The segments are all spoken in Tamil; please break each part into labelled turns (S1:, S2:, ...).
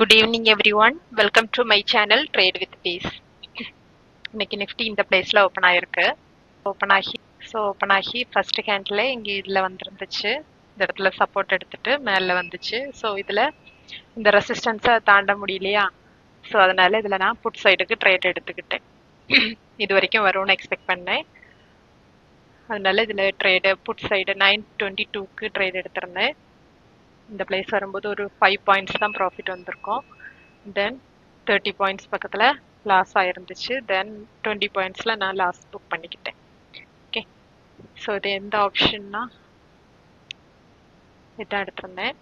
S1: Good evening everyone. Welcome to my channel Trade with Peace. இன்னைக்கு நிஃப்டி இந்த பிளேஸ்ல ஓபன் ஆயிருக்கு. ஓபன் ஆகி ஃபர்ஸ்ட் கேண்டில் இங்க இதுல வந்துருந்துச்சு. இந்த இடத்துல சப்போர்ட் எடுத்துட்டு மேல வந்துச்சு. ஸோ இதுல இந்த ரெசிஸ்டன்ஸை தாண்ட முடியலையா? ஸோ அதனால இதுல நான் புட் சைடுக்கு ட்ரேட் எடுத்துக்கிட்டேன். இது வரைக்கும் வரும்னு எக்ஸ்பெக்ட் பண்ணேன். அதனால இதுல ட்ரேடு புட் சைடு 922க்கு ட்ரேட் எடுத்திருந்தேன். இந்த பிளேஸ் வரும்போது ஒரு 5 பாயிண்ட்ஸ் தான் ப்ராஃபிட் வந்திருக்கும். தென் 30 பாயிண்ட்ஸ் பக்கத்தில் லாஸ் ஆயிருந்துச்சு. தென் 20 பாயிண்ட்ஸில் நான் லாஸ் புக் பண்ணிக்கிட்டேன். ஓகே, ஸோ இது எந்த ஆப்ஷன்னா இதான் எடுத்திருந்தேன்.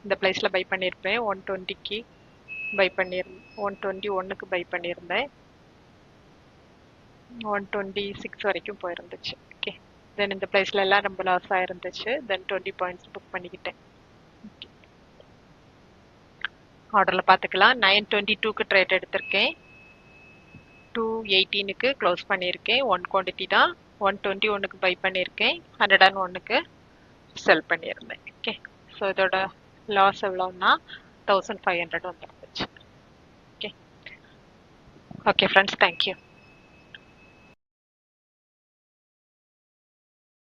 S1: இந்த பிளேஸில் பை பண்ணியிருப்பேன். 120க்கு பை பண்ணியிருந்தேன். 121க்கு பை பண்ணியிருந்தேன். 126 வரைக்கும் போயிருந்துச்சு. ஓகே, தென் இந்த பிளேஸ்ல எல்லாம் ரொம்ப லாஸ் ஆயிருந்துச்சு. தென் 20 பாயிண்ட்ஸ் புக் பண்ணிக்கிட்டேன். ஆர்டரில் பார்த்துக்கலாம். 922க்கு ட்ரேட் எடுத்திருக்கேன். 218க்கு க்ளோஸ் பண்ணியிருக்கேன். 1 குவான்டிட்டி தான். 121க்கு பை பண்ணியிருக்கேன். 101க்கு செல் பண்ணியிருந்தேன். ஓகே, ஸோ இதோட லாஸ் எவ்வளோன்னா 1500 வந்துருந்துச்சு. Okay friends, thank you.